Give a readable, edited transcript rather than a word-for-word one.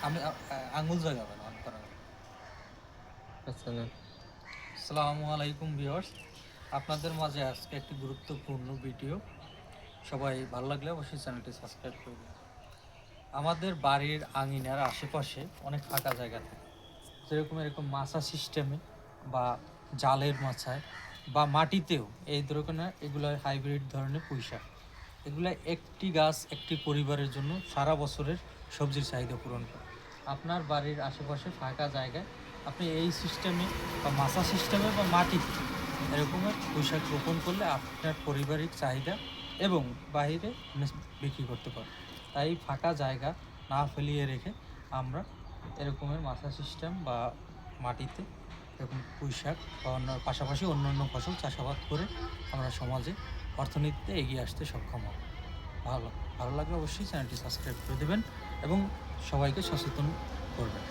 আমি আঙুল জাগাবেন অন করা। আচ্ছা না। আসসালামু আলাইকুম ভিউয়ার্স, আপনাদের মাঝে আজকে একটি গুরুত্বপূর্ণ ভিডিও। সবাই ভালো লাগলে অবশ্যই চ্যানেলটি সাবস্ক্রাইব করবেন। আমাদের বাড়ির আঙিনার আশেপাশে অনেক ফাঁকা জায়গা থাকে, যেরকম এরকম মাছা সিস্টেমে বা জালের মাছায় বা মাটিতেও এই ধরনের এগুলো হাইব্রিড ধরনের পুঁইশাক। এগুলো একটি গাছ একটি পরিবারের জন্য সারা বছরের সবজির চাহিদা পূরণ করে। আপনার বাড়ির আশেপাশে ফাঁকা জায়গায় আপনি এই সিস্টেমে বা মাছা সিস্টেমে বা মাটিতে এরকমের পুঁইশাক রোপণ করলে আপনার পারিবারিক চাহিদা এবং বাইরে বিক্রি করতে পারেন। তাই ফাঁকা জায়গা না ফেলিয়ে রেখে আমরা এরকমের মাছা সিস্টেম বা মাটিতে এরকম পুঁইশাক বা অন্য পাশাপাশি অন্যান্য ফসল চাষাবাদ করে আমরা সমাজে অর্থনীতিতে এগিয়ে আসতে সক্ষম হব। ভালো ভালো লাগলে অবশ্যই চ্যানেলটি সাবস্ক্রাইব করে দেবেন এবং সবাইকে সচেতন করবেন।